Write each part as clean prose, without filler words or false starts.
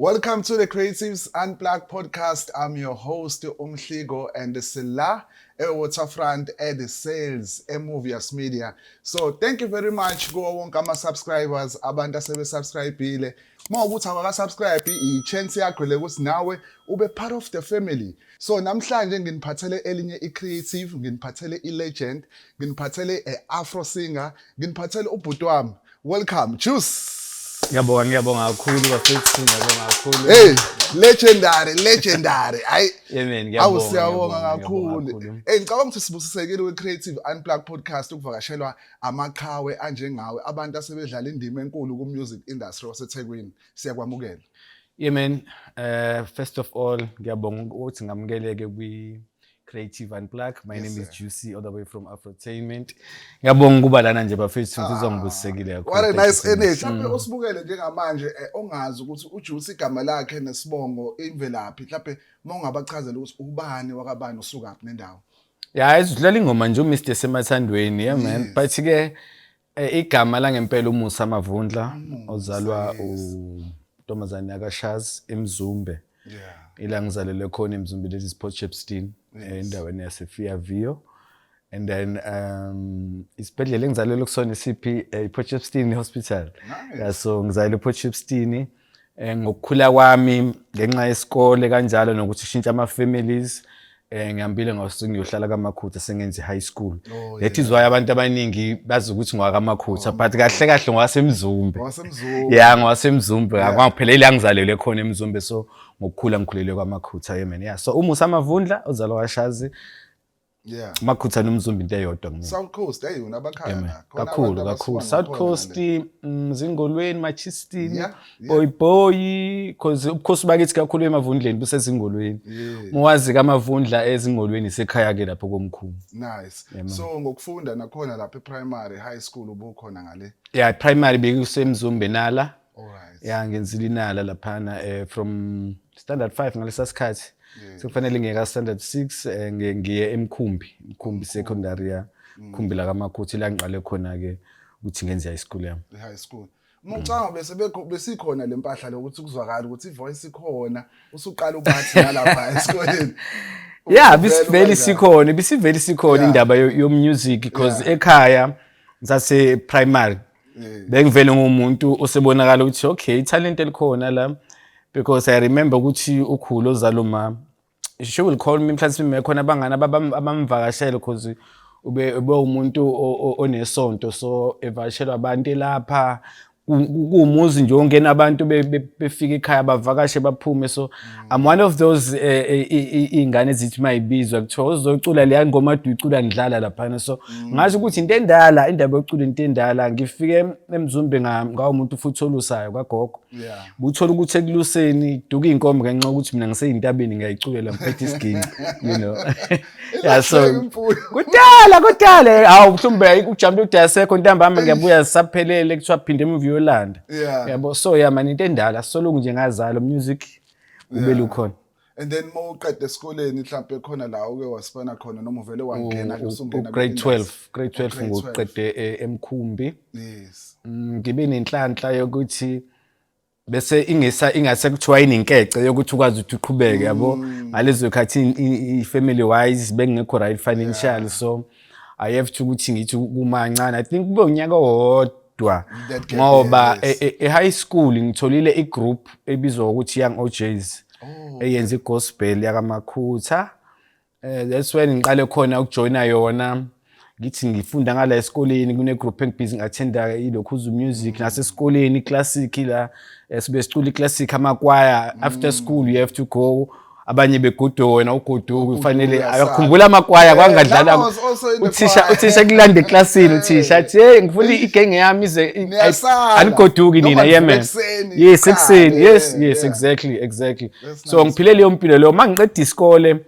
Welcome to the Creatives Unplugged podcast. I'm your host, Umhligo, and Sila Waterfront at the sales Movias Media. So thank you very much go wonke ama-subscribers abantu asebesubscribile. Uma ukuthi awaka-subscribe i-chance yakho le ukuthi nawe ube part of the family. So namhlanje nginiphathele elinye i-creative, nginiphathele i-legend, nginiphathele a-afro singer, nginiphathele ubhuti wami. Welcome, Juice. Ngiyabonga kakhulu bafethu, ngiyabonga kakhulu. Hey, legendary. Yeah man, ngiyabonga. Siyabonga kakhulu. Ngicabanga ukuthi sibusisekile we-Creative Unplugged podcast ukuvakashelwa amaqhawe anjengawe abantu asebedlala indima enkulu ku-music industry waseThekwini. Siyakwamukela. Yeah man, first of all ngiyabonga ukuthi ngamukeleke Creative Unplugged. My name is Juicy, all the way from Afrotainment. Ngiyabonga ukuba lana nje bafethu ngizizwa ngibusisekile kakhulu. What a nice energy. Mhlawumbe usibukele njengamanje ongazi ukuthi uJuicy igama lakhe nesibongo imvelaphi. Mhlawumbe mawungabachazela ukuthi ubani wakabani usukaphi nendawo. Yeah, izidlala ingoma nje uMr Semathandweni, yeah man. But ke igama la ngempela uMusa Mavundla ozalwa uNtombazane yakwaShaz eMzumbe. Yeah. Ila ngizalelwe khona eMzumbe lezi Port Shepstone endaweni yaseFiavio. And then isibhedlela engizalelwe kusona isiphi Port Shepstone Hospital. Yeah, so ngizalelwe Port Shepstone ngokukhula kwami ngenxa yesikole kanjalo nokuthi shintsha ama families ngihambile ngiyohlala kaMakhutha sengenze high school. That is why abantu abaningi bazi ukuthi ngwakaMakhutha but kahle ngwasemzumbe. Yeah, ngwasemzumbe akwangiphela ngizalelwe khona eMzumbe so ngokukhula ngikhulele kwaMakhutha yemen. Yeah, so uMusa Mavundla ozalwa kwaShazi. Yeah. Makhutha nomzumbe into eyodwa ngini. South Coast unabakhaya kakhulu. South Coast Mzingolweni, Machistin, Yeah. Boy cause ubukhosi bakithi kakhulu eMavundleni busezingolweni. Muwazi kaMavundla ezingolweni isekhaya ke lapho komkhulu. Nice. So ngokufunda nakhona lapha e-primary high school ubukhona ngale. Yeah, primary bekusemzumbe nala. Alright. Yeah, ngenzile inala laphana from standard 5 ngalesa sikhathi. So kufanele ngiyeka standard 6 ngiye eMkhumbi secondary ya Mkhumbi la kaMakhutha la ngiqale khona ke ukuthi ngenze high school yami. High school. Mucanga besikhona lempahla lokuthi kuzwakala ukuthi ivoice ikhona usuqala ubathi nalapha esikoleni. Yeah, bisiveli sikhona indaba yo music because ekhaya ngase primary. Bengivele ngumuntu osebonakala ukuthi okay talent elikhona la. Because I remember ukuthi ukhulu ozaluma she will call me mhlawumbe khona abangana abamvakashela because ube umuntu onesonto so evakashelwa abantu lapha kumuzi nje ongena abantu befika ekhaya bavakashe baphume so I'm one of those ingane ezithi mayibizwa kuthiwa uzocula le ngoma ucula ndlala lapha so ngasho ukuthi into endala indaba yocula into endala ngifike eMzumbe ngawumuntu futhi olusayo kwagogo buthola ukuthi ekuluseni duka inkomo ngenxa ukuthi mina ngiseyintabeni ngiyayiculela ngiphethe isigini you know. Yeah, so kudala hawu mhlumbe ujambe udasekho ntambama ngiyabuya sisaphelele kuthiwa phinde emuvi Yolanda. Yabo so yeah man into endala solungu nje ngazala music ubele ukhona. And then mawuqede esikoleni mhlawumbe khona la uke wasifana khona noma uvele wangena usungena grade 12 ngokuqede eMkhumbi. Yes. Ngibe nenhlanhla yokuthi bese ingase kuthiwa inenkece yokuthi ukwazi ukuthi uqhubeke yabo ngalezo khathi i-family wise bengekho right financial so I have to ukuthi ngithi kumancane I think kube unyaka wodwa ngoba high school ngitholile igroup ebizwa ukuthi Young OJs eyenza igospel yakaMakhutha. That's when ngiqale khona ukujoina yona ngithi ngifunda ngala esikoleni kune group engibhizi ngathenda ilokhuzu music nasesikoleni iclassic la sibe sicula iclassic amakwaya after school you have to go abanye begodo wena ugoduka kufanele akukhumbula amakwaya kwangadlala uthisha kulanda eclassini uthisha athi hey ngifuna igenge yami ize anigoduki nina yemen yes ekseni yes exactly so ngiphile leyo mpilo leyo mangiqeda isikole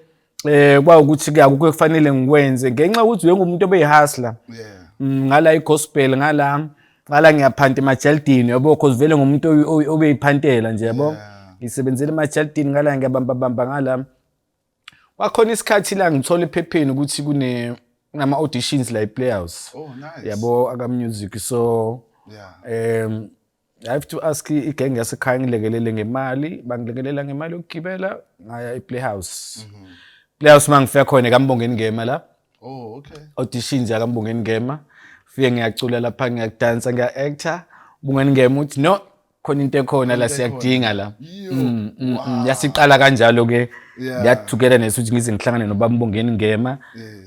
kwa ukuthi akukho kufanele ngikwenze ngenxa ukuthi uyengumuntu obeyihustler ngala igospel ngala ngiyaphanta emajaldini yabo because vele ngumuntu obeyiphantela nje yabo ngisebenzele emajaldini ngala ngiyabamba ngala kwakhona isikhathi la ngithola ephepheni ukuthi kunama auditions la ePlayhouse oh nice yabo aka music so I have to ask igenge yasekhaya ngilekelele ngemali, bangilekelela ngemali yokugibela ngaya ePlayhouse. Playhouse mangifika khona kaMbongeni Ngema la. Oh, okay. Auditions yaKaMbongeni Ngema. Fike ngiyacula lapha ngiyadansa ngiya-actor. Mbongeni Ngema uthi no khona into ekhona la siyakudinga la. Yasiqala kanjalo ke. Ngiyathukela nesuthi ngize ngihlangane nobaba Mbongeni Ngema.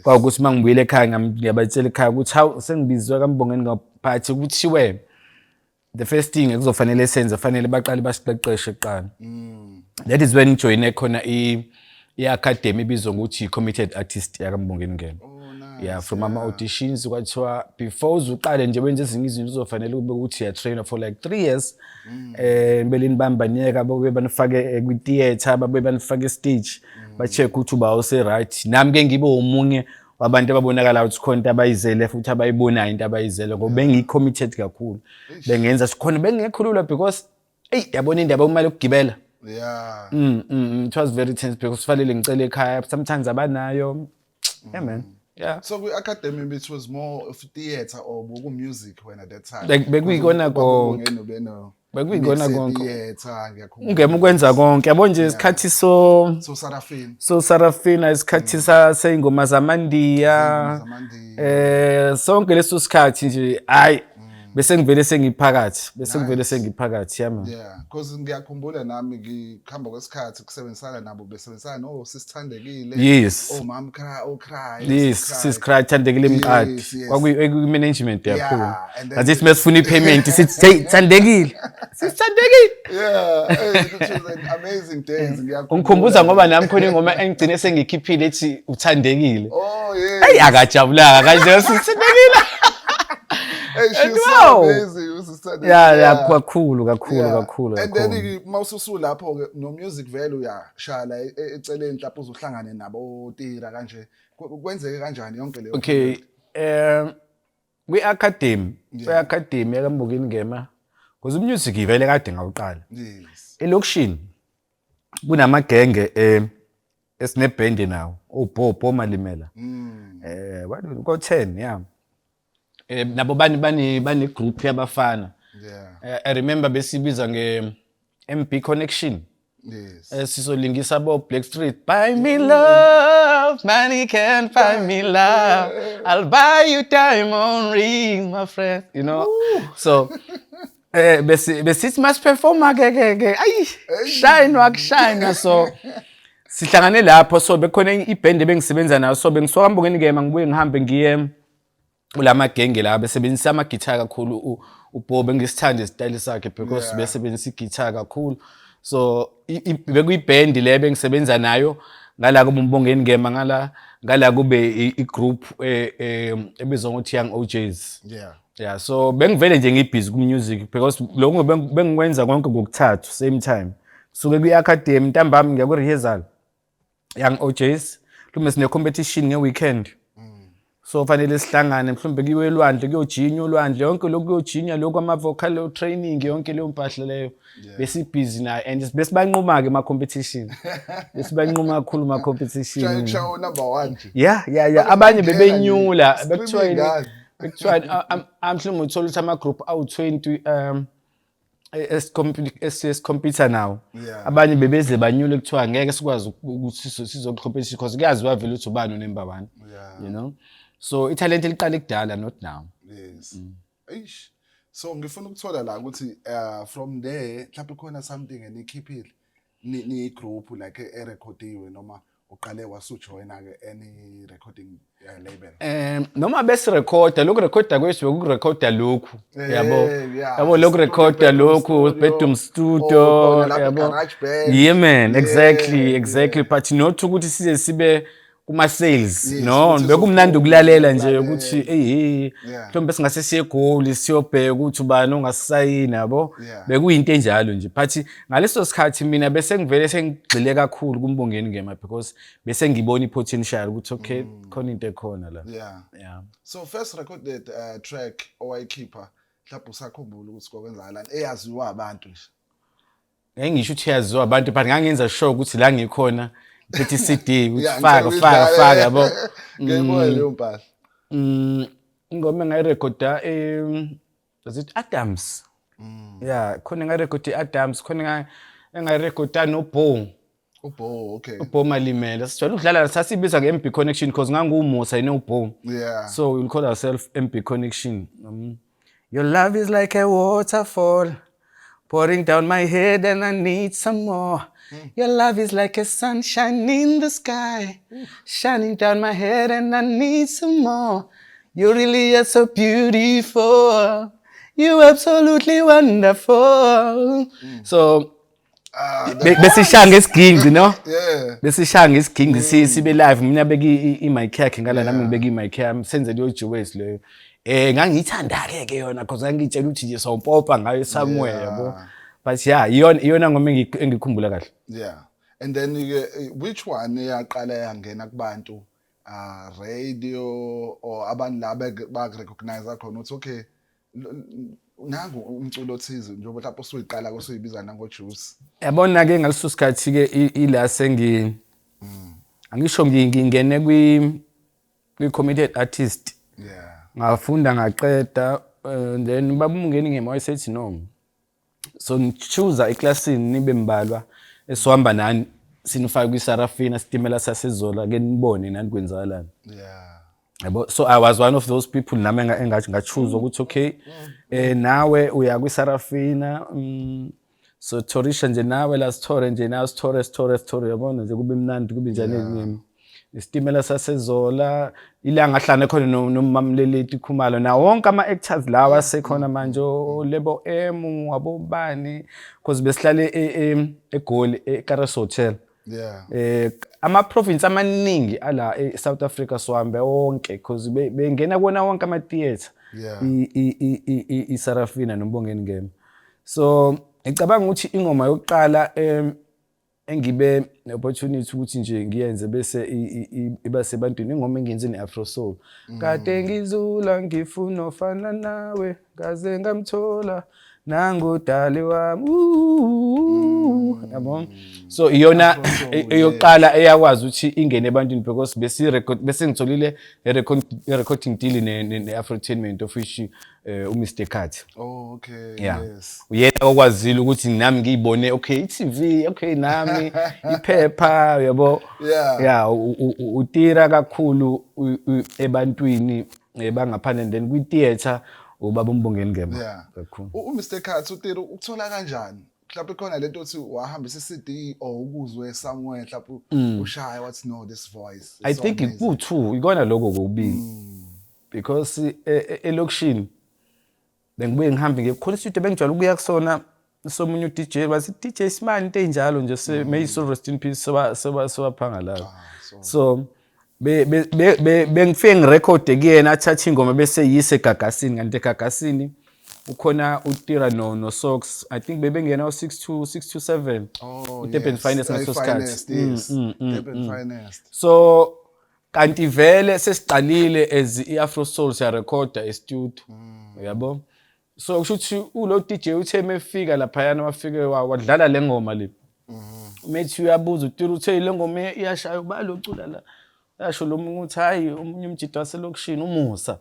Kwakuthi mangibuyele ekhaya ngiyabatshela ekhaya ukuthi hawu sengibizwe kaMbongeni ngaphathi ukuthiwe the first thing ekuzofanele senze fanele baqale basiqeqeshe kuqala. That is when ngijoyine khona i-academy ibizwa ngokuthi committed artist yakaMbongeni Ngema. Yeah, from ama auditions kwathiwa before uzuqale nje wenze ezinye izinto uzofanele ube ukuthi ya trainer for like 3 years. Belini bambanyeka babe banifake kwi theater babe banifake stage ba-check ukuthi uba use right. Nami ke ngibe umunye wabantu ababonakala ukuthi khona into abayizele futhi abayibonayo into abayizele ngoba bengi-committed kakhulu. Bengenza sikhona bengikhulula because yabona indaba imali yokugibela. Yeah. It was very tense because fanele ngicela ekhaya sometimes abanayo. Yeah man. Yeah. So we academy it was more of theater or music when at that time. Bekuyikona konke. Bekuyikona konke. Theater ngiyakhumbula. Ungema ukwenza konke. Yabo nje isikhathi so Sarafina. So Sarafina isikhathi seyingoma zamandiya. Sonke leso sikhathi nje hayi bese ngivele sengiphakathi yami. Yeah, because ngiyakhumbula nami ngikhamba kwesikhathi kusebenzisana nabo besebenzisana no sisithandekile. Yes. Oh mom cry. Yes, sisicry thandekile emqadi. Kwakuyi management yakhulu. That is mesifuna ipayment sithi hey thandekile. Sisithandekile. Yeah, it was an amazing days ngiyakhumbula. Ungikhumbuza ngoba nami khona ingoma engigcine sengikhiphile ethi uthandekile. Oh yeah. Hey akajabulanga kanje sisithandekile. Hey, she's so amazing. Yeah, kakhulu. And then mawususu lapho ke no music vele uyashala eceleni lapho uzohlangane nabo tira kanje kwenzeke kanjani yonke leyo. Okay, kwi-academy yakaMbongeni Ngema because umusic ivele kade ngawuqala. Yes. Elokishini kunamagenge esineband nawo uBobo Malimela. Ko 10 yeah. Nabo bani group yabafana. Yeah. I remember besibiza nge-MB Connection. Yes. Sizolingisa bo Blackstreet. Buy me love, money can't buy me love. I'll buy you diamond ring, my friend. You know. Ooh. So besithi must perform ke. Ay, shine so. Sihlangane lapho so bekhona iband ebengisebenza nayo so bengisuka kaMbongeni Ngema ngibuye ngihambe ngiye ulama genge la besebenzisa ama guitar kakhulu uBob ngisithanda isityle sakhe because besebenzisa i-guitar kakhulu so bekuyiband le bengisebenza nayo ngala kuba uMbongeni Ngema ngala kube i-group ebizwa ngokuthi Young OJs. Yeah, so bengivele nje ngibhizi ku music because lokho bengikwenza konke ngokuthathu same time suke kwi-academy ntambama ngiya ku rehearsal Young OJs lume sine competition nge-weekend. So fanele sihlangane mhlawumbe kiwe elwandle kuyojinya olwandle yonke lokho kuyojinya lokho ama vocal training yonke leyo mpahla leyo bese busy nayo and bese banquma ke ama competition bese banquma kakhulu ama competition show number 1 yeah abanye bebenyula bekuthiwa amhlawumbe uthola ukuthi ama group awu20 computer now abanye bebeze banyule kuthiwa ngeke sikwazi ukuthi sizocompete because kuyaziwa vele ukuthi ubani number 1 you know. So italent liqale kudala not now. Yes. Eish. So ngifuna ukuthola la ukuthi from there mhlawumbe khona something enikhiphile ni group like erecordiwe noma uqale wasujoina ke any recording label. Noma bese recorder lokho recorder kwethu bekurecorda lokhu yabo lokho recorder lokhu bedroom studio yabo. Yeah man, exactly but not ukuthi sibe kuma sales no bekumnandi ukulalela nje ukuthi mhlawumbe singase siye goal siyobheka ukuthi ubani ongasayina yabo bekuyinto enjalo nje but ngaleso sikhathi mina bese ngivele sengigxile kakhulu kuMbongeni Ngema because bese ngibona ipotential ukuthi okay khona into ekhona la. Yeah. So first recorded track owayikhipha mhlawumbe usakhumbula ukuthi kokwenzakala eyaziwa abantu nje. Ngisho ukuthi yaziwa abantu but ngangenza sure ukuthi la ngikhona Petit CD faka yabo. Ngiyibona leyo mpahla. Ingoma ngayirecorda was it Adams Yeah, khona ngarekhodi Adams, khona ngarekhoda noBo. Ubo, okay. uBo Malimela. Sijwayele ukudlala sasibiza nge-MB Connection because ngangumusa noBo. Yeah. So we'll call ourselves MB Connection. Your love is like a waterfall pouring down my head and I need some more. Your love is like a sunshine in the sky shining down my head and I need some more. You really are so beautiful. You absolutely wonderful. So besishaya ngesiginci no Yeah. besishaya ngesiginci sibe live mina beki i-mic yakhe ngala nami ngibeka i-mic yami senze leyo Joyce leyo ngangiyithanda ke yona because ngangitshela ukuthi nje sawupopa ngayo somewhere yabo but yeah iyona ngoma engikhumbula kahle. Yeah. And then which one yaqala yangena kubantu radio or abantu laba ba-recognize khona ukuthi okay nangu umculo othize njengoba lapho usuyiqala kosuyibiza nangoJuice. Yabona ke ngaleso sikhathi ke ila angisho ngingene kwi-committed artist. Yeah. Ngafunda ngaqeda then babungeni ngema wayesethi no. So ngichoose eclassini nibe mbalwa esiwahamba nani sinifaka kwiSarafina sitimela saseZola ke nibone nani kwenzakalani. Yeah. So I was one of those people nami engathi ngachoose ukuthi okay nawe uya kwiSarafina so Torisha nje nawe la Store nje nawe Store yabona nje kube mnandi kube njani ngimi isitimela saseZola ilanga hlane khona nomamleleti Khumalo na wonke ama actors lawa sekhona manje Lebo M wabobani because besihlale eGoli eKaras Hotel. Yeah. Ama province amaningi ala eSouth Africa sihambe wonke because bengena kona wonke ama theater. Yeah. iSarafina noBongeni Ngema. So ngicabanga ukuthi ingoma yokuqala engibe neopportunity ukuthi nje ngiyenze bese iba sebantwini ingoma engenze neAfro Soul. Kade ngizula ngifuna ofana nawe ngaze ngamthola nangodali wami. Yabona? So iyona eyokuqala eyakwazi ukuthi ingene ebantwini because bese ngitholile recording deal ne-Afrotainment of which uMr Khathi. Oh, okay. Yeah. Yes. Uyena okwazile ukuthi nami ngiyibone okay iTV okay nami iphepha yabo. Yeah. Yeah utira kakhulu ebantwini bangaphandle and then kwi-theater ubaba uMbongeni Ngema. Yeah. Kakhulu. uMr Khathi utira ukuthola kanjani? Mhlawumbe khona lento othi wahambisa iCD or ukuzwe somewhere mhlawumbe ushaya wathi no this voice. I think ikuthu ikona lokho kokubili because elokishini bengibuye ngihambe ngekhona studio bengijwayele ukuya kusona somunye uDJ wathi DJ Smile into enjalo nje may so rest in peace sobaphanga la. So bengifike ngirecord kuyena athatha ingoma bese yise eGagasini kanti eGagasini ukhona uTira no Socks I think bebengena u627 uDurban Finest ngaso sikhathi. Durban Finest. So kanti vele sesiqalile as iAfro Soul siya recorda e-studio yabo. So kusho ukuthi ulo DJ uthe mefika lapha yana wafike wadlala lengoma le. Methi uyabuza uTira uthe le ngoma iyashaya ubalocula la. Yasho lo muntu uthi hayi umunye umjidi waselokishini umusa.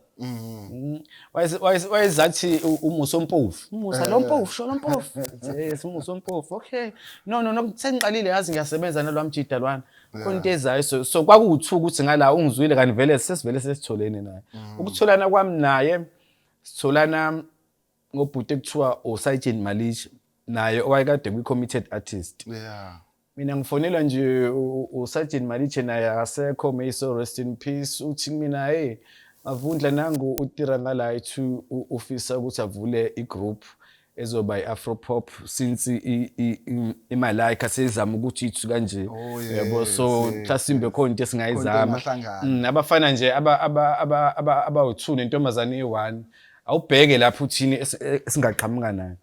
Wayezathi umusa ompofu. Umusa lo mpofu sho lo mpofu. Yes umusa ompofu. Okay. No sengiqalile yazi ngiyasebenza nalwamjida lwana. Khona into ezayo so kwakuthu ukuthi ngala ungizwile kanti vele sesivele sesitholene naye. Ukutholana kwami naye sitholana ngobhuti ekuthiwa uSargent Malisha naye owayekade kwi-committed artist. Yeah. Mina ngifonela nje uSargent Malisha naye asekho may so rest in peace uthi mina avundla nangu uTira ngala ethu ufisa ukuthi avule igroup ezoba iAfropop since iMalaika sezama ukuthi ithu kanje yabo so Thasimbe khona into esingayizama abafana nje aba-2 nentombazane e1 awubheke lapho uthini esingaqhamuka nayo.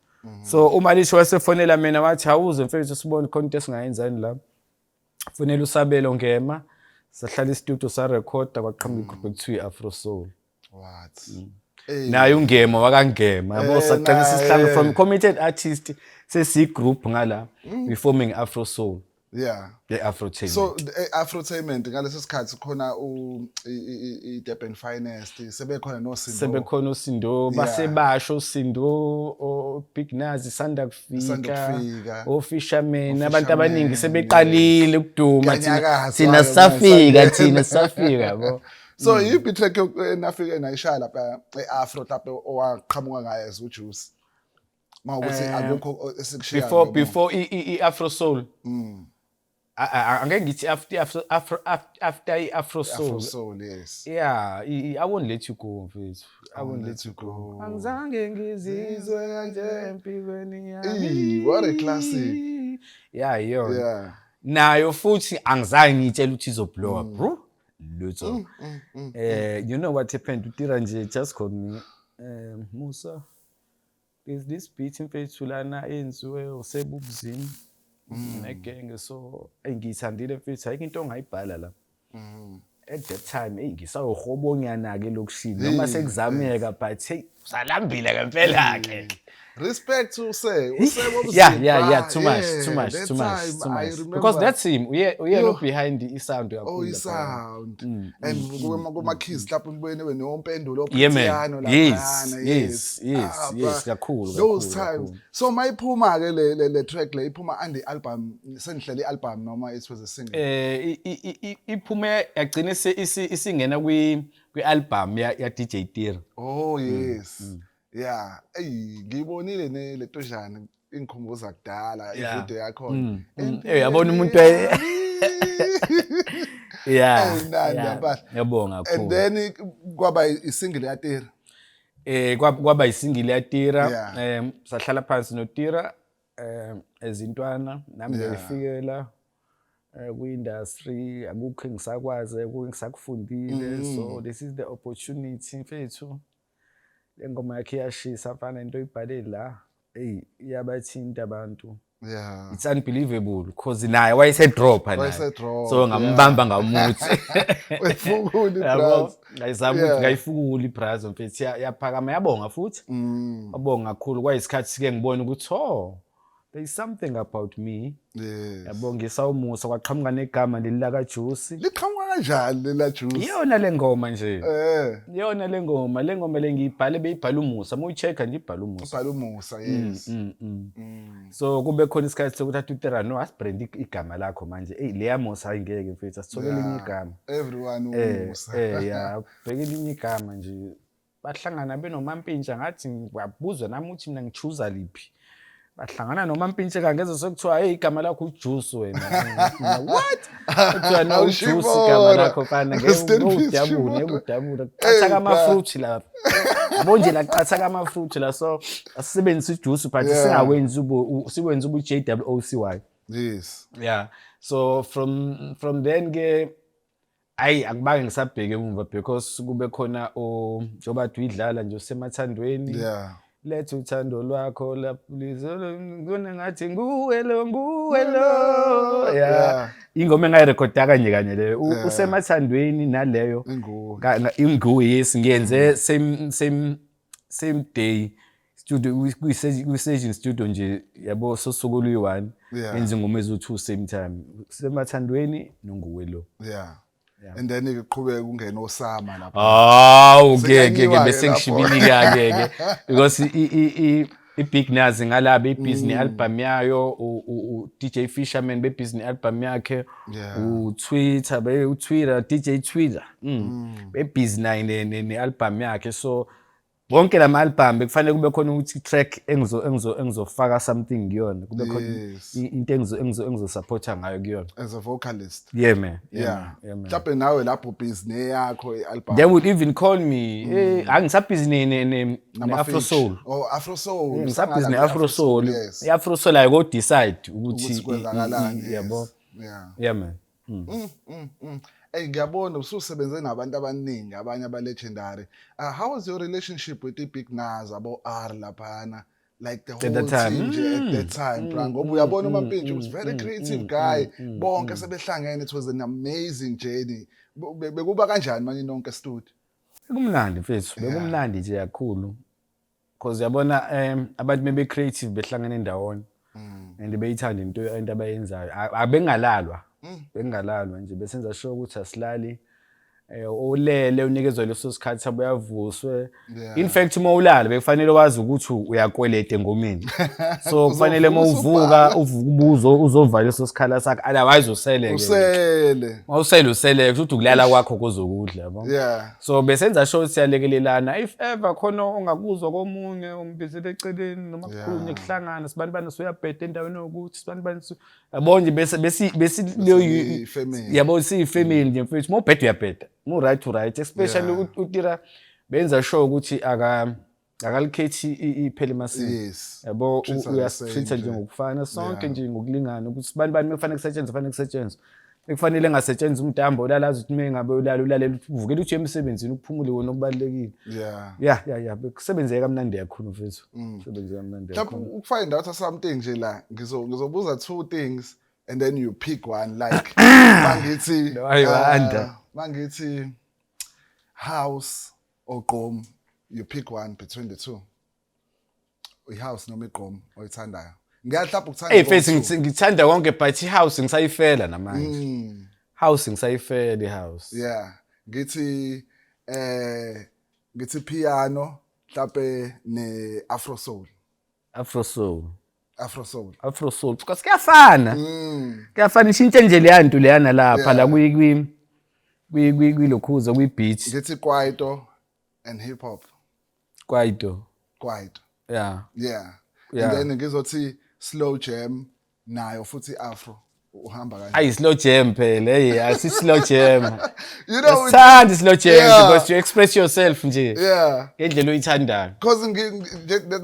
So uMalisha wasefonela mina wathi awuze mfethu sibone khona into esingayenzani la. Fonela uSabelo Ngema sahlala istudio sa recorda kwaqhamuka igroup ekuthiwa iAfro Soul. What? Naye uNgema wakangema yabo saqala sisihlanga from committed artist sesi group ngala we forming Afro Soul. Yeah. ye-afrotainment. So Afrotainment ngaleso sikhathi khona i-Durban Finest sebekhona noSindo. Sebekhona uSindo basebasho uSindo Big Nazi sanda kufika ofisherman abantu abaningi sebeqalile ukuduma thina safika yabo. So yiphi track nafike nayishaya lapha eAfro lapho owaqhamuka ngayo as uJuice mawukuthi akukho esikushiya before i-Afro Soul. Angeke ngithi after i-Afro Soul. Afro Soul, yes. Yeah, I won't let you go mfethu. I won't let you go. Angizange ngizizwe kanje empilweni yami. What a classic. Yeah. Yeah. Nayo futhi angizange ngitshela ukuthi izoblow up, bro. Lutho. You know what happened? Utira nje just called me. Musa, there's this beat mfethu lana enziwe usebubuzini. Negenge so engithandile mfethu ayike into ongayibhala la. At that time ngisawuhobonyana ke lokushini noma sekuzameka but hey usalambile ngempela ke. Respect to say. Yeah, too much. Because that's him. We look behind the sound. Oh, sound. And kuma keys lapho mbene wenompendulo ophethiano laphana. Yes. Kakhulu. Those times. So mayiphuma ke le track le iphuma and the album senihlele album noma it was a single. Iphume yagcina isingena kwi album ya DJ Tira. Oh yes. Yeah, ngibonile le tojana ingikhumbuza kudala ivideo yakho. Yabona umuntu yabonga kakhulu. And then kwaba isingle yaTira. Kwaba isingle yaTira. Sahlala phansi noTira ezintwana nami ngifikela ku-industry akukho engisakwazi ngisakufundile so this is the opportunity mfethu. Engoma yakhe yashisa afana into oyibhale la iyabathinta abantu. Yeah, it's unbelievable because naye wayesedropha naye so ngambamba ngamuthi wefukuli brass ngayizama ukuthi ngayifukuli brass mfethu yaphakama yabonga futhi wabonga kakhulu kwayisikhathi sike ngibona ukuthi there is something about me. Yabonga isawumusa kwaqhamuka negama lelaka Juice. Liqhamuka kanjani lela Juice? Iyona lengoma nje. Iyona lengoma lengiyibhale beyibhala umusa. Moyichecka nje ibhala umusa. Ibhala umusa, yes. So kube khona isikhathi sokuthi uTera no asibrand igama lakho manje. Leya musa ayingeke mfethu asithole elinye igama. Everyone umusa. Yeah, bheke elinye igama nje. Bahlangana benoMampintsha ngathi ngiyabuzwa nami ukuthi mina ngichoose liphi. Bahlangana noMampintsha kangezo sokuthiwa hey igama lakho uJuice wena. What? Kuthiwa no Juice igama lakho fana ngekudabula qatha ama fruit lapha. Bonje la qatha ama fruit la so asisebenzisa uJuice but singawenzi sikwenza uJWOCY. Yes. Yeah. So from then ke akubange ngisabheke emva because kube khona njoba tuyidlala nje usemathandweni. Yeah. Letha uthando lwakho lapho ngone ngathi nguwe lo. Yeah. Ingoma engayirekhoda kanye le usemathandweni naleyo inguwe yes ngiyenze same day studio kwi-session studio nje yabo sosuku oluyi-1 enze ingoma ezo-2 same time semathandweni nonguwe lo. Yeah. And then iqhubeka kungena osama lapha. Okay bese ngishibilika ke because i-Big Nazi ngalabe i-business album yayo DJ Fisherman be-business album yakhe uTwitter DJ Twitter be-business ne-album yakhe so bonke lama album bekufanele kube khona ukuthi track engizofaka something kuyona kube khona into engizosupporta ngayo kuyona as a vocalist. Yeah man. Mhlawumbe nawe lapho business yakho i-album they would even call me angisabhizi ne-Afro Soul. Afro Soul ngisabhizi ne-Afro Soul. I-Afro Soul ayiko decide ukuthi kwenzakalani. Yabo. Yeah man. Ngiyabona ususebenze nabantu abaningi abanye aba-legendary. How was your relationship with the Big Nazi abo R laphana? Like the whole team at that time, bro. Ngoba uyabona uMampintsha was very creative guy. Bonke sebehlangene, it was an amazing journey. Bekuba kanjani manje nonke studio? Bekumnandi mfethu, bekumnandi nje kakhulu. Because yabona abantu bebe creative behlangene ndawonye. and beyithanda into abayenzayo abengalalwa bengalalwa nje besenza sure ukuthi asilali olele unikezwe leso sikhathi abuye avuswe in fact uma ulala bekufanele wazi ukuthi uyakweleta engomeni so kufanele uma uvuka ubuza uzovala leso sikhala sakhe otherwise usele ukuthi ukulala kwakho kuzokudla yabo so besenza sure siyalekelelana if ever khona ongakuzwa komunye umbizele eceleni noma kukhulunywe kuhlangana sibanibani suyabheda endaweni yokuthi sibanibani yabo nje bese yabo siyifamily nje mfethu mawubheda uyabheda mo right to right especially utira benza sure ukuthi akalikhethi iphele masini yabo uyasitreat njengokufana sonke nje ngokulingana ukuthi sibanibani kufanele kusetshenzwe ekufanele engasetshenzwa umdambo olalazi ukuthi mengabe ulalela uvukela uthi emsebenzini ukuphumule wona okubalekile yeah bekusebenzeka kamnandi yakhulu mfethu kusebenzeka kamnandi yakhulu ukufind out something nje la ngizobuza two things and then you pick one like mangithi house or gqom you pick one between the two ihouse noma igqom oyithandayo ngiyahlapha ukuthanda mfethu ngithanda konke but ihouse ngisayifela namanje house ngisayifela ihouse ngithi piano mhlawumbe ne afro soul because kuyafana ishintshe nje leya nto leyana lapha la kwilokhuza kwi-beat ngithi kwaito and hip hop kwaito yeah and then ngizothi slow jam nayo futhi afro uhamba kanjani ayi slow jam phela asi slow jam you know it's slow jam because you express yourself nje ngendlela oyithandayo because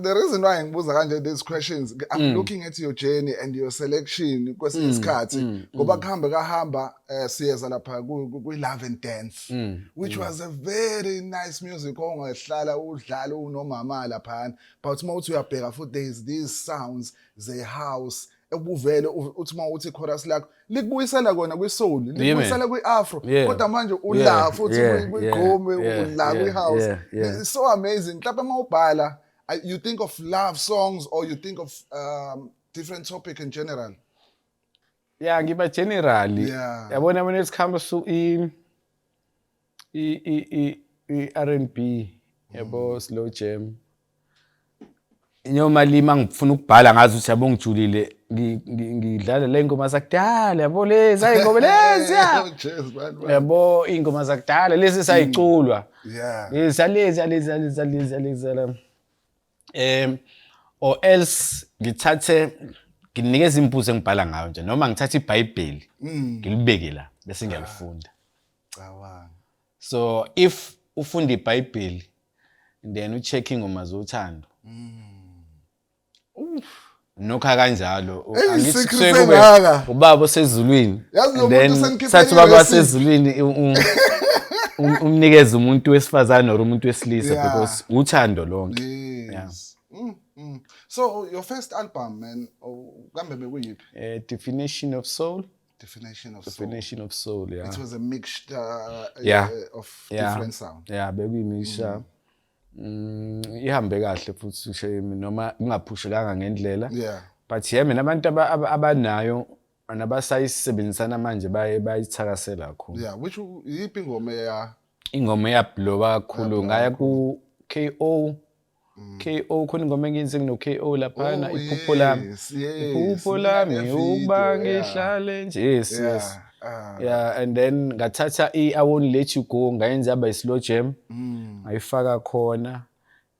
the reason why ngibuza kanje these questions I'm looking at your journey and your selection kwesinye isikhathi ngoba kahamba siyeza lapha ku Love and Dance which was a very nice music ongahlala udlala unomama lapha but mawuthi uyabheka futhi there's these sounds the house ekuvele uthi mawuthi chorus lakho likubuyisela kona kwi-soul likubuyisela kwi-afro kodwa manje ula futhi kwigqome ula kwi-house it's so amazing mhlawumbe mawubhala you think of love songs or you think of different topic in general ngiba generally yabona mina esikhamba so R&B yabo slow jam Nyoma lima ngifuna ukubhala ngazi ukuthi yabo ngijulile ngidlala le ngoma zakudala yabo lezi ayingoma lezi yabo ingoma zakudala lezi sayiculwa lezi or else ngithathe nginikeza impuzo engibhala ngayo nje noma ngithathe iBhayibheli ngilibeke la bese ngiyalifunda so if ufunda iBhayibheli then ucheck ingoma zothando nokha kanjalo angithi kube ubaba osezulwini then sathi ubaba osezulwini umnikeza umuntu wesifazane or umuntu wesilisa because uthando lonke so your first album man kambe bekuyiphi Definition of Soul it was a mixture of different sound bekuyimixture ihambe kahle futhi shame noma ungaphushekanga ngendlela but mina abantu abanayo nabasayisebenzisana manje bayithakasela kakhulu which yipi ingoma yablowa kakhulu ngaya ku KO khona ingoma engenze no KO laphana iphupho lami ukuba ngihlale nje yes and then ngathatha I won't let you go ngayenza aba slow jam ngayifaka khona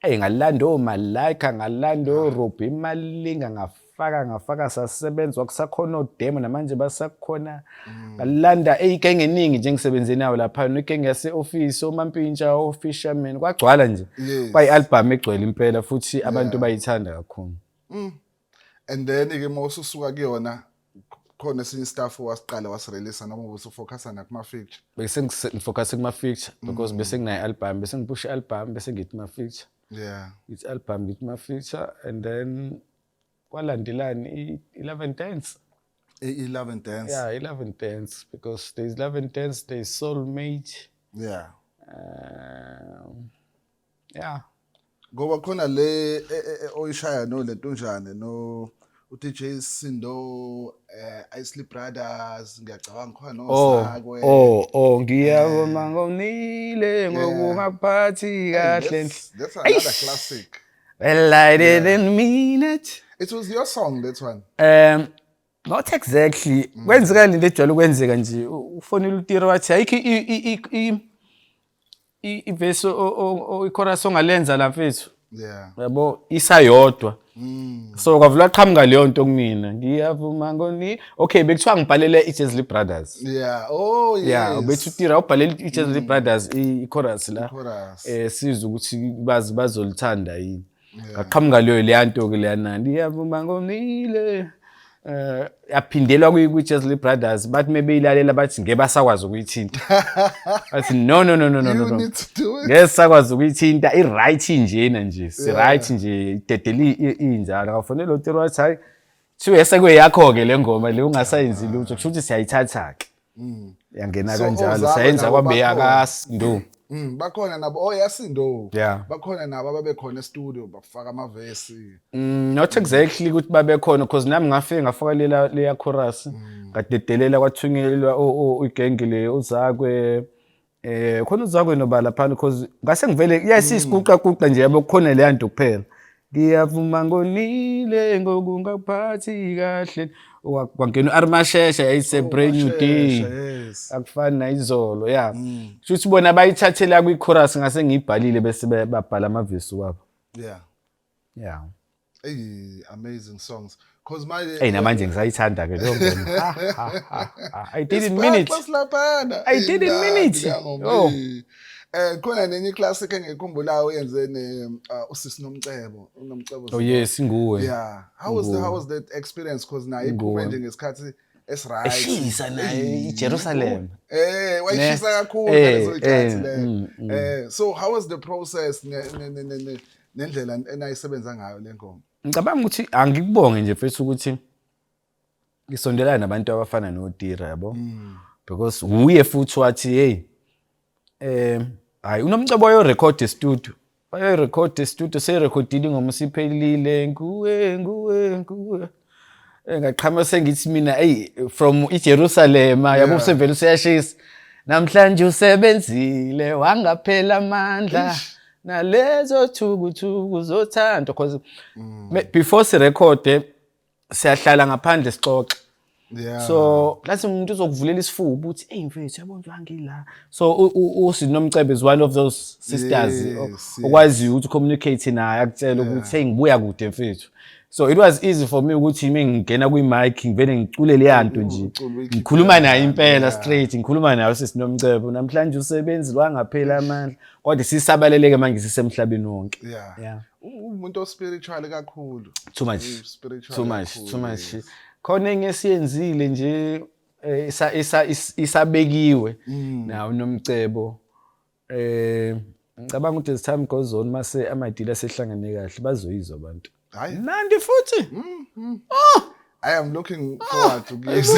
ngalando Malaika ngalando Robbie Malinga ngafaka sasebenza kusakhona odemo namanje basakhona ngalanda igenge eningi nje ngisebenze nayo lapha igenge yase office oMampintsha ofisherman kwagcwala nje kwayi album egcwele impela futhi abantu bayithanda kakhulu and then ke mawususuka kuyona khona esinye stuff wasiqala wasirelease noma ubusufocusa na kuma feature bese ngifocus kuma feature because bese nginayi album bese ngipush album bese ngithi ma feature it's album ngithi ma feature and then kwalandelani 11 Dance 11 Dance 11 Dance because there's 11 Dance there's Soulmate ngoba khona le oyishaya no lentonjane no uDJ Sindo, Isley Brothers, ngiyacabanga khona noZakwe. Ngiyavuma ngonile ngokungaphathi kahle. That's another classic. Well, I didn't mean it. It was your song, that one. Not exactly. Kwenzeka into ejwayele ukwenzeka nje. Ufonile uTira wathi ayikho iverse ichorus ongalenza la mfethu. Yeah. Yabo isayodwa. So kwavula qhamuka leyo nto kumina. Ngiyavuma ngoni. Okay, bekuthiwa ngibhalele iJesley Brothers. Yeah. Oh yes. Yeah, bethu uTira ubhalele iJesley Brothers ichorus la. Chorus. Sizwe ukuthi bazolithanda yini. Ngaqhamuka leyo nto ke leyana. Ngiyavuma ngonile. Yaphindelwa kwiJesley Brothers bathi mebeyilalela bathi ngeke basakwazi ukuyithinta. Bathi no. You need to do it. Ngeke sakwazi ukuyithinta i-right njena nje. Si right nje idedeli injalo. Akafonela uTira wathi hayi thiwe sekuyakho ke le ngoma le ungasayenzi lutho kusho ukuthi siyayithatha ke. Yangena kanjalo sayenza kwabeya kaSindo. Bakhona nabo yaSindo. Yeah. Bakhona nabo ababekhona e-studio bafaka amavesi. Not exactly ukuthi babe khona because nami ngafike ngafaka leya chorus ngadedelela kwathunyelwa igenge le uZakwe khona uZakwe nobala phana because ngase ngivele yasisiguqa nje yabo kukhona leya nto kuphela. Ngiyavuma ngonile ngokungaphathi kahle kwangena uArmashesha yayise brand new day. Akufani nayizolo yeah. Futhi bona bayithathela kwi-chorus ngase ngiyibhalile bese babhala amavesi wabo. Yeah. Hey, amazing songs. Cause my namanje ngisayithanda ke leyo ngoma. I didn't mean it. I didn't mean it. Oh. Khona nenye classic engikhumbulayo yenze usisi Nomcebo, uNomcebo. Oh yes, nguwe. Yeah. How was that experience cause na iphume nje ngesikhathi esright. Eshisa naye iJerusalem. Wayishisa kakhulu lezo ikhathi. So how was the process nendlela enayisebenza ngayo le ngoma? Ngicabanga ukuthi angikubonge nje mfethu ukuthi ngisondelana nabantu abafana noTira yabo. Because uye futhi wathi hey hayi uNomcebo wayo-record e-studio. Wayo-record e-studio seyirekhodile ingoma siphelile nguwe. Ngaqhama sengithi mina from iJerusalem yabo usevele useyashisa. Namhlanje usebenzile wangaphela amandla. Nalezo thuku zothando because before si record siyahlala ngaphandle sixoxe. Yeah. So lathi umuntu uzokuvulela isifuba uthi mfethu yabona wangila. So uSinomcebo is one of those sisters okwazi ukuthi communicate naye akutshela ukuthi ngibuya kude mfethu. So it was easy for me ukuthi ngingena kwi-mic ngivele ngicule leya nto nje. Ngikhuluma naye impela straight ngikhuluma naye uSinomcebo namhlanje usebenzile wangaphela amandla. Kodwa sisabaleleke manje sisemhlabeni wonke. Yeah. Umuntu ospiritual kakhulu. Too much. Khona ngesiyenzile nje isabekiwe na uNomcebo. Ngicabanga ukuthi as time goes on mase amadila sehlangene kahle bazoyizwa abantu. Nandi futhi. I am looking forward to this.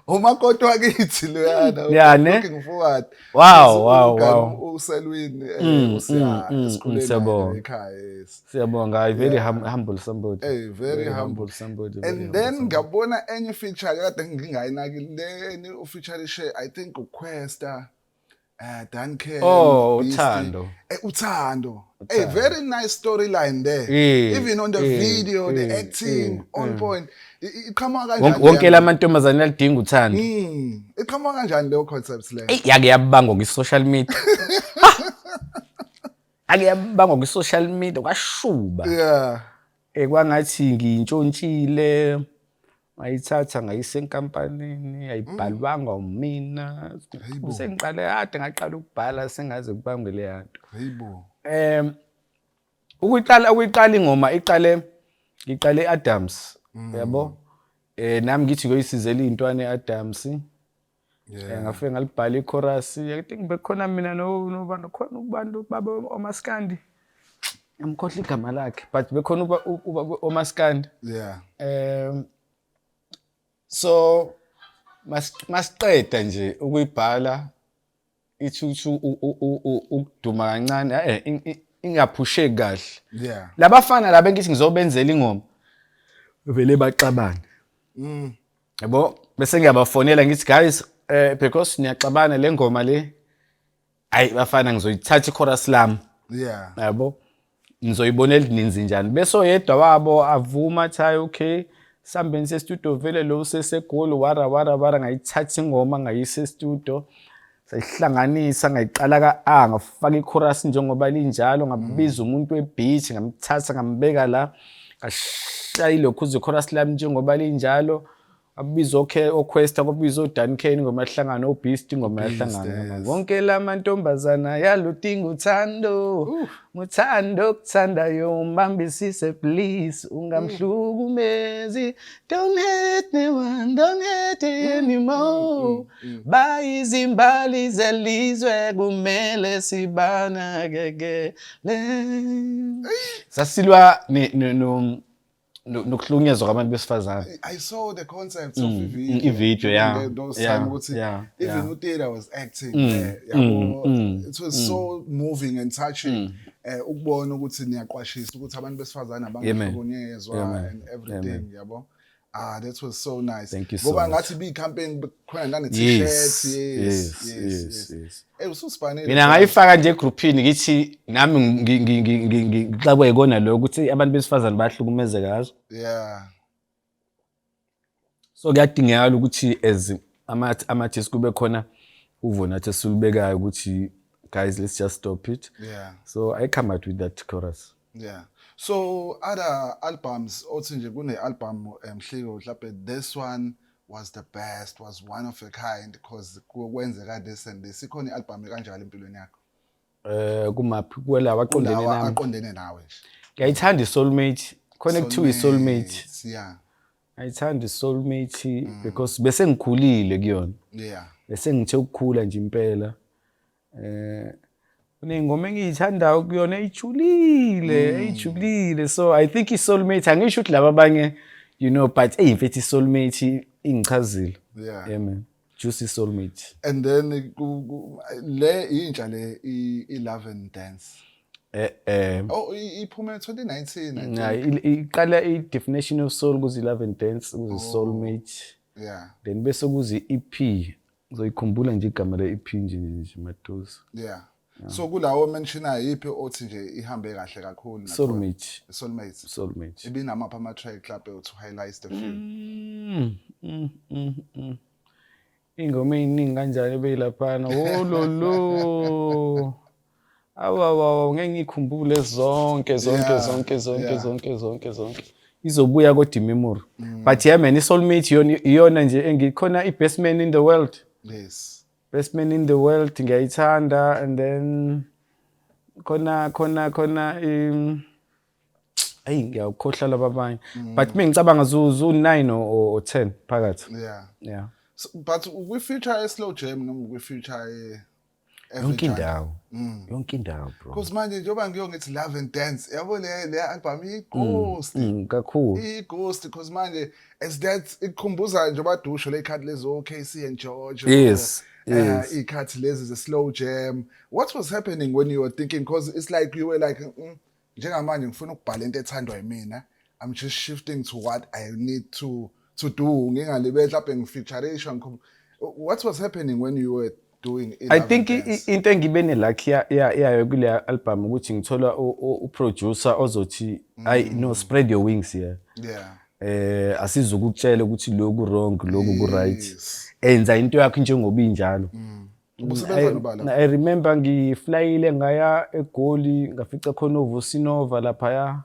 Umakoti wakithi loyana. Yeah, looking forward. Wow. Uselwini usiya esikhuleni ekhaya. Siyabonga, very humble somebody. Hey, very humble somebody. And then ngabona enye feature kade ngingayinaki leni ufeature share I think uQuesta Duncan. Uthando. Uthando. A very nice storyline there. Even on the video, the acting on point. Iqhamuka kanjani? Wonke lamantombazane alidinga uthando. Iqhamuka kanjani leyo concepts le? Yake yabangwa kwi-social media. Ake yabangwa kwi-social media kwashuba. Yeah. Kwangathi ngintshontshile. Ngayithatha ngayise enkampanini ayibhalwanga umina. Sengiqale kade ngaqala ukubhala sengaze kubangwe le yanto. Hayibo. Ukuyiqala ingoma iqale Adams yabo nami ngithi ngoyisizela intwana eAdams ngafike ngalibhala ichorus I think bekhona mina no khona ubantu baba oMaskandi ngimkhohle igama lakhe but bekhona uba oMaskandi so masiqeda nje ukuyibhala ithu ukuduma kancane ingaphusheki kahle. Labafana laba ngithi ngizobenzela ingoma vele baxabana. Yabo bese ngiyabafonela ngithi guys because niyaxabana le ngoma le ayi bafana ngizoyithatha i-chorus lami. Yeah. Yabo ngizoyibonela ininzi njani bese oyedwa wabo avuma athi hayi okay sambeni se-studio vele lo usesegoli wara ngayithatha ingoma ngayisa e-studio sayihlanganisa ngayiqala ka-A ngafaka i-chorus njengoba linjalo ngabiza umuntu we-beat ngamthatha ngambeka la ngashaya ilokhuza i-chorus lami njengoba linjalo abiza oquesta kwabiza uDan Kane ngomahlangano oBeast ngoma yahlangano wonke lamantombazana yaludinga uthando muthando kuthandayo mbambisise please ungamhlukumezi don't hate me one don't hate anymore bayizimbali zelizwe kumele sibanakekele sasilwa nokuhlukunyezwa kwabantu besifazane. I saw the concept of the video, yeah. Those times, even Utera was acting there. It was so moving and touching. Ukubona ukuthi niyaqwashisa ukuthi abantu besifazane abangahlukunyezwa and everything, yabo. That was so nice. Thank you so much. Ngoba ngathi bi-campaign khona nane t-shirts. Yes. Ususpanele. Mina ngayifaka nje egroupini ngithi nami ngixabwe ikona lo ukuthi abantu besifazane bahlukumezeka ngazo. Yeah. So kuyadingeka ukuthi as ama-artists kube khona uvonathi esulubekayo ukuthi guys let's just stop it. Yeah. So I come out with that chorus. Yeah. So other albums othi nje kune-album Mhliko mhlawumbe this one was the best, was one of a kind because kwenzeka this and this. Ikhona i-album kanjalo empilweni yakho? Kumaphi kwelawa aqondene nami? Aqondene nawe nje. Ngiyayithanda i-Soulmate. Connect to i-Soulmate. Yeah. Ngiyayithanda i-Soulmate because bese ngikhulile kuyona. Yeah. Bese ngithe ukukhula nje impela. Kunengoma engiyithandayo kuyona ejulile so I think i-Soulmate angisho ukuthi laba abanye you know but mfethu i-Soulmate ingichazile. Yeah man. Juicy Soulmate. And then le intsha le i-Love and Dance. Iphume 2019 I think. Iqala i-Definition of Soul kuzi Love and Dance kuzi Soulmate. Yeah. Then bese kuzi EP. Ngizoyikhumbula nje igama le-EP nje Madosi. Yeah. So kulawo mentionayo yipi othi nje ihambe kahle kakhulu Soulmate. Ibinamapha ama-track lapho to highlight the film. Ingoma eziningi kanjani ebeyilaphana wololo. Awu ngeke ngikhumbule zonke. Izobuya kodwa memory. But yeah man, i-Soulmate iyona nje engikhona i-best man in the world. Yes. Best man in the world ngiyayithanda and then khona ngiyakhohlala babanye but mina ngicabanga zu 9 or 10 phakathi. Yeah. So, but we feature a slow jam noma we feature yonke indawo bro because manje njengoba ngiyothi Love and Dance yabo le album i-ghost kakhulu i-ghost because manje as that ikhumbuza njengoba dusho le card lezo KC and George. Yes. Ikhathi lezi is a slow jam. What was happening when you were thinking? Because it's like you were like njengamanje ngifuna ukubhala into ethandwa yimina. I'm just shifting to what I need to do. Ngingalibe mhlawumbe ngifeaturation. What was happening when you were doing it? I think into engibene lucky yayo kule album ukuthi ngithola uproducer ozothi I no spread your wings here. Yeah. Asizukutshela ukuthi lokhu wrong lokhu ku right. Enza into yakho njengoba injalo. I remember ngiflyile ngaya eGoli ngafica khona uVusinova lapha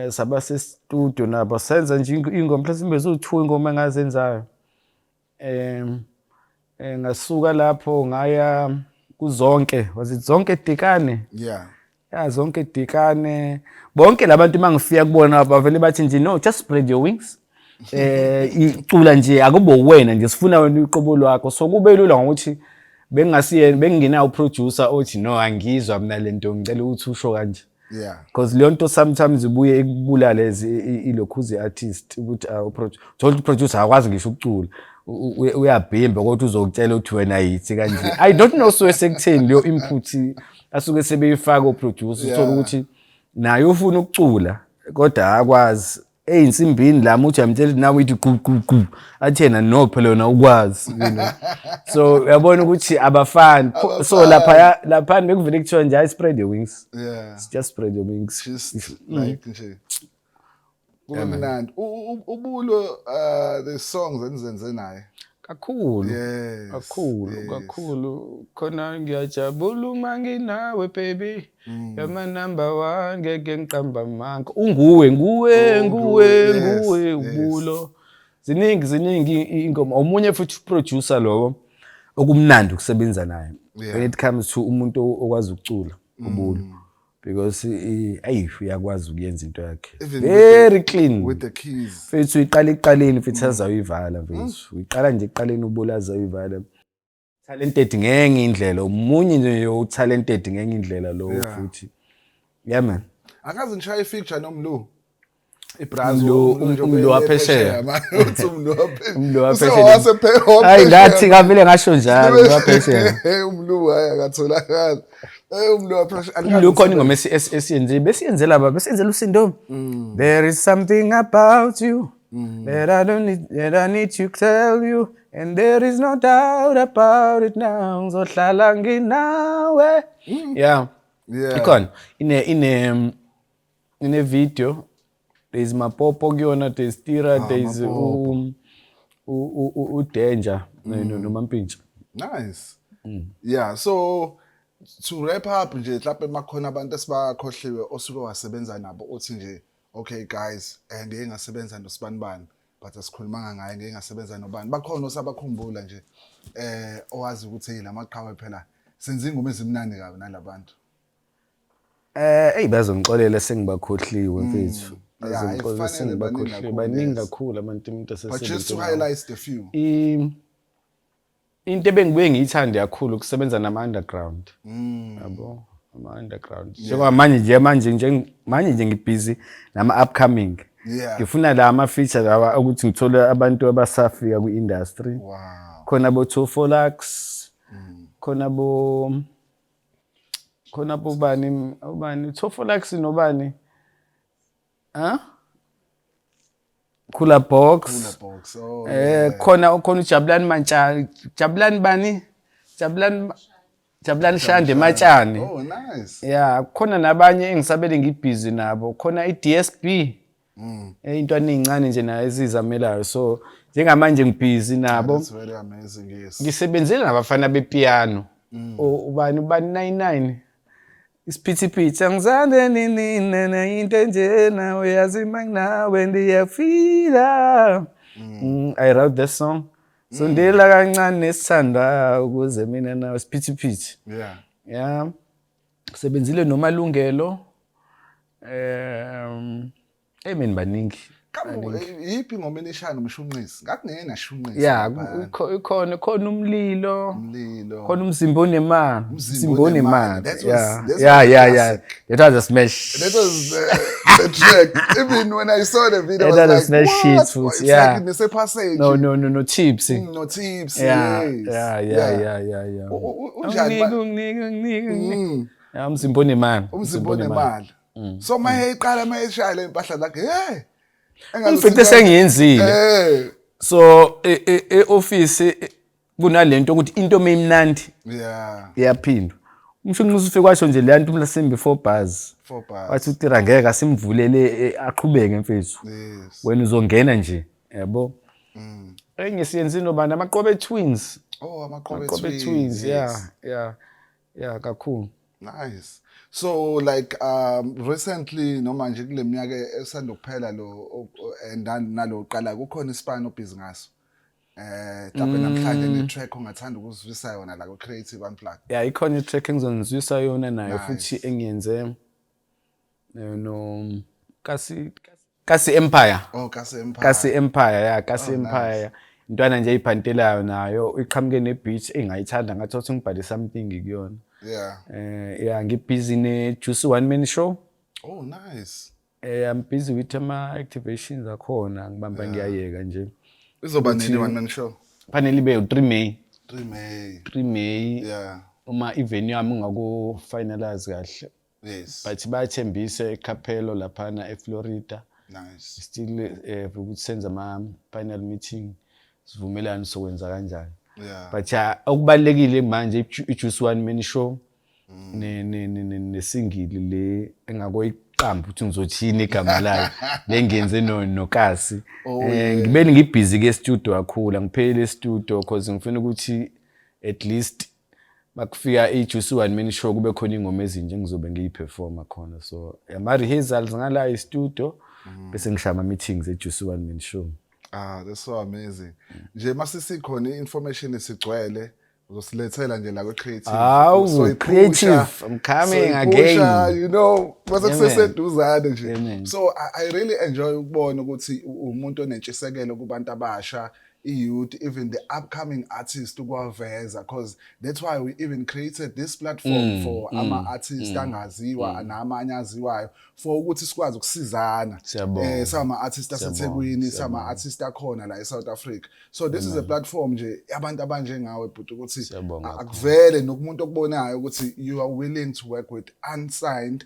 saba se studio nabo senza nje ingoma mhlawumbe ezo2 ingoma engazenzayo. Ngasuka lapho ngaya kuzonke wazizonke Dikane. Yeah. Zonke Dikane bonke labantu mangifika kubona bavele bathi nje no just spread your wings. Icula nje akubo wena nje sifuna wena iqobo lwakho so kube lula ngokuthi bengingenayo producer othi no angizwa mina lento ngicela ukuthi usho kanje. Yeah. Because leyo nto sometimes ibuye ikubulale ilokhuzi artist ukuthi producer akwazi ngisho ukucula uyabhimba kodwa uzokutshela ukuthi wena yithi kanje. I don't know so esekutheni leyo input asuke sebeyifaka uproducer uthola ukuthi naye ufuna ukucula kodwa akwazi eyinsimbini la muthi amtshela nawe ithi gu athi yena no phela wena ukwazi so uyabona ukuthi abafani so lapha bekuvele kuthiwa nje I spread your wings just spread your wings just like nje kube mnandi ubulo the songs enizenze naye kakhulu khona ngiyajabula uma nginawe baby you're my number one ngeke ngiqamba manka nguwe ubulo ziningi ingoma omunye futhi producer lowo okumnandi ukusebenza naye when it comes to umuntu okwazi ukucula ubulo because uyakwazi ukuyenza into yakhe very clean with the keys futhi uyiqala iqaleni futhi azayivala mfethu uyiqala nje iqaleni ubola azayivala talented ngenye indlela umunye nje talented ngenye indlela lo futhi yeah man akaze ngishaye ifeature nomlu umlo waphesheya umlo waphesheya hayi ngathi ngavele ngasho njalo waphesheya umlu haya akatholakala umlo waphesheya lo khona ingoma esiyenze besiyenzela usindo there is something about you that I need to tell you and there is no doubt about it now zohlala nginawe yeah ikhona ine video there's Mapopo kuyona there's Tira there's Danger noMampintsha nice yeah so to wrap up nje mhlawumbe makhona abantu esibakhohliwe osuke wasebenza nabo uthi nje okay guys ngeke ngasebenza noSibanibani but asikhulumanga ngaye ngeke ngasebenza nobani bakhona osabakhumbula nje owazi ukuthi lamaqhawe phela senza ingoma ezimnandi kabi nalabantu bazongixolela sengibakhohliwe mfethu bazongixolela baningi kakhulu abantu but just to highlight the few into ebengibuye ngiyithande kakhulu ukusebenza nama-underground yabo ama-underground njengoba manje nje ngibhizi nama-upcoming ngifuna la ama-feature lawa ukuthi ngithole abantu abasafika kwi-industry khona bo-Tofolax khona bani Tofolax nobani Cooler Box khona uJabulani Mantshana Jabulani Shande Matshane oh nice yeah khona nabanye engisabele ngibhizi nabo khona iDSB into aningincane nje nayo ezizamelayo so njengamanje ngibhizi nabo that's very amazing yes ngisebenzele nabafana bepiano ubani 99 isiphithiphithi angizange nina into njena uyazima nawe ndiyafila I wrote that song sondela kancane nesithanda ukuze mina nawe isiphithiphithi yeah sebenzile noMalungelo mina baningi yiphi ingoma enishana umshunqisi ngakungeke nashunqisi yeah khona umlilo khona umzimba onemali yeah that was a smash that was the track even when I saw the video that was like smash shit food yeah like in passage no tips no tips yeah umzimba onemali so maye iqala maye ishaya le impahla zakhe hey umfethu sengiyenzile so e-office kunalento ukuthi into memnandi iyaphindwa umshunqisi ufike kwasho nje leyanto umlasembe 4 bars wathi uTira ngeke asimvulele aqhubeke mfethu wena uzongena nje yabo engisiyenze nobani amaqobe twins amaqobe twins yeah kakhulu nice so like recently noma nje kule minyaka esandokuphela lo nalo uqala kukhona isipano obhizi ngaso mhlawumbe namhlanje ne-track ongathanda ukuzwisisa yona la ku-Creative Unplugged yeah ikhona i-track engizonizwisa yona nayo futhi engiyenze no Kasi Empire Kasi Empire intwana nje iphantelayo nayo iqhamuke ne-beat engayithanda ngathi ukuthi ngibhale something kuyona ngibhizi ne-Juicy One Man Show oh nice I'm busy with ama-activations akhona ngibamba ngiyayeka nje izoba nini One Man Show fanele ibe 3 May yeah uma ivenue yami ungaku finalize kahle yes but bayathembisa eCapello laphana eFlorida Nice. still ukuthi senze ama-final meeting sivumelane sokwenza kanjani. Yeah. But okubalekile manje i-Juice One Man Show nesingili le engakoyiqamba ukuthi ngizothini igama layo lengenze noKasi. Ngibeni ngibhizi ke studio kakhulu ngiphelele e-studio because ngifuna ukuthi at least makufika i-Juice One Man Show kube khona ingoma ezinje ngizobe ngiyiperforma khona. So ama rehearsals ngala e-studio bese ngishaya ama meetings e-Juice One Man Show. That's so amazing. Nje masisikhona i-information esigcwele uzosilethela nje la kwe-creative. So creative, I'm coming again. You know, base kuseseduzane nje. So I really enjoy ukubona ukuthi umuntu onentshisekelo kubantu abasha, youth, even the upcoming artists ukwaveza, because that's why we even created this platform for ama-artists angaziwa namanye aziwayo for ukuthi sikwazi ukusizana sama-artists aseThekwini, sama-artists akhona la eSouth Africa. So this is a platform nje abantu abanjengawe but ukuthi akuvele nokumuntu okubonayo ukuthi you are willing to work with unsigned,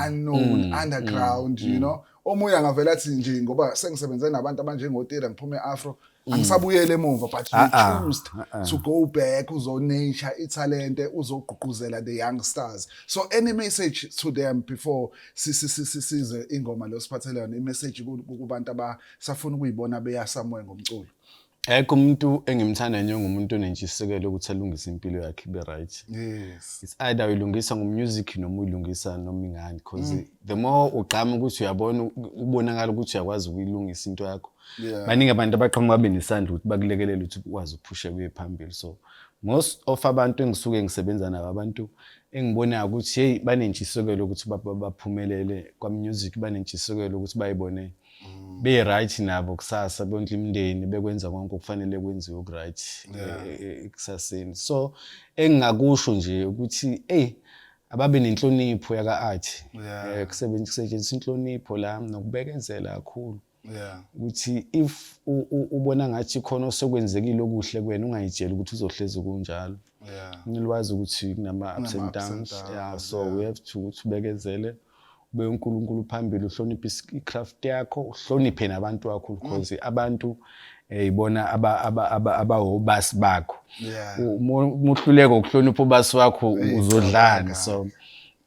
unknown, underground, you know. Omunye angavela athi nje ngoba sengisebenze nabantu abanjengotira ngiphume Afro angisabuyele emuva, but you choose to go back uzo-nature italente uzogqugquzela the youngsters. So any message to them before size ingoma lo siphathelana, i-message kubantu abasafuna ukuyibona beya somewhere ngomculo? Ekho umuntu engimthanda nje ngumuntu onentshisekelo ukuthi alungise impilo yakhe ibe right. Yes. It's either uyilungisa ngomusic noma uyilungisa noma ingani, because the more ugqama ukuthi uyabona ubonakala ukuthi uyakwazi ukuyilungisa into yakho. Baningi abantu abaqhamuka benesandla ukuthi bakulekelele ukuthi ukwazi ukuphusha kuye phambili. So most of abantu engisuke ngisebenza nabo abantu engibona ukuthi hey banentshisekelo ukuthi baphumelele kwa music, banentshisekelo ukuthi bayibone be right nabo kusasa bonke imindeni bekwenza konke okufanele kwenziwe right ekusaseni. So engingakusho nje ukuthi ababe nenhlonipho yaka art, kusetshenziswa inhlonipho la nokubekezela kakhulu. Ukuthi if ubona ngathi khona osokwenzekile okuhle kuwena ungayitshela ukuthi uzohlezi kunjalo. Ngilwazi ukuthi kunama ups and downs. So we have to ubekezele, ube uNkulunkulu phambili, uhloniphe icraft yakho, uhloniphe nabantu bakho because abantu ibona abahobasi bakho. Umuhluleka ukuhlonipha ubasi wakho uzodlana. So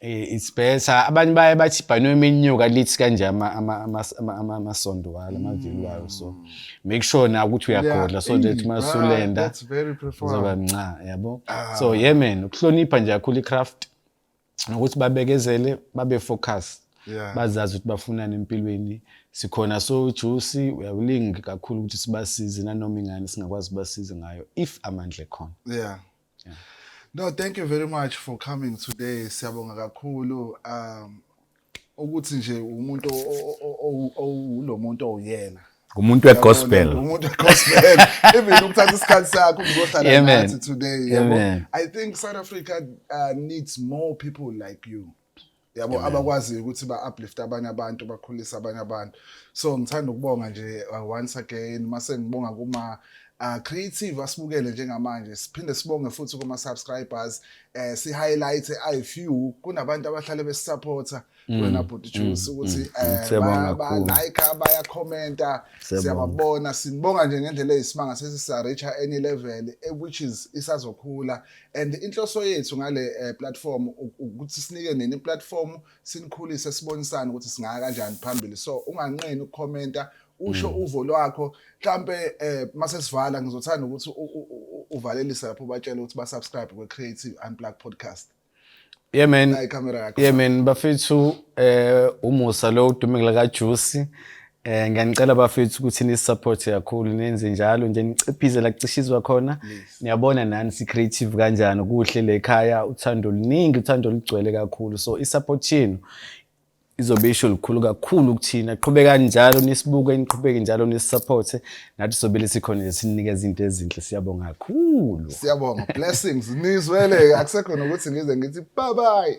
it's better. Abanye baye bathi bhanoma inyuka lithi kanje amasondo wala amavili wayo. So make sure na ukuthi uyagodla so that masulenda. That's very profound. Uzoba nca, yabo. So yeah man, ukuhlonipha nje kakhulu icraft nokuthi babekezele, babe focus. Bazazi ukuthi bafunani empilweni. Sikhona so Juicy, we are willing kakhulu ukuthi sibasize nanoma ingane singakwazi basize ngayo if amandla khona. No, thank you very much for coming today. Siyabonga kakhulu. Ukuthi nje umuntu lo muntu oyena. Umuntu wegospel. Umuntu wegospel. Even ukuthatha isikhathi sakho uzohlala nathi today. I think South Africa needs more people like you. Yabo abakwazi ukuthi ba-uplift abanye abantu, bakhulisa abanye abantu. So ngithanda ukubonga nje once again mase ngibonga kuma creative asibukele njengamanje, siphinde sibonge futhi kuma subscribers, si highlight a few kunabantu abahlale besupporta wena bhuti Juice ukuthi ba like baya commenta, siyababona, sinibonga nje ngendlela eyisimanga sesisa reach any level which is isazokhula. And inhloso yethu ngale platform ukuthi sinike nini platform sinikhulise sibonisane ukuthi singaya kanjani phambili. So unganqeni ukukhomenta, usho uvo lwakho, mhlambe mase sivala ngizothanda ukuthi uvalelise lapho batshela ukuthi ba subscribe kwe Creative Unplugged podcast. Yeah man, bafethu umusa lo udumela ka Juicy. Ngiyanicela bafethu ukuthi ni support kakhulu, nenze njalo nje niciphize la kucishizwa khona. Niyabona nani si creative kanjani kuhle le ekhaya, uthando oluningi, uthando olugcwele kakhulu. So I support yenu izobe isho likhulu kakhulu kuthina. Qhubeka njalo nisibuke, niqhubeke njalo nisupporte, nathi sobele sikhona sinikeza izinto ezinhle. Siyabonga kakhulu. Siyabonga. Blessings. Nizwele akusekho nokuthi ngize ngithi bye bye.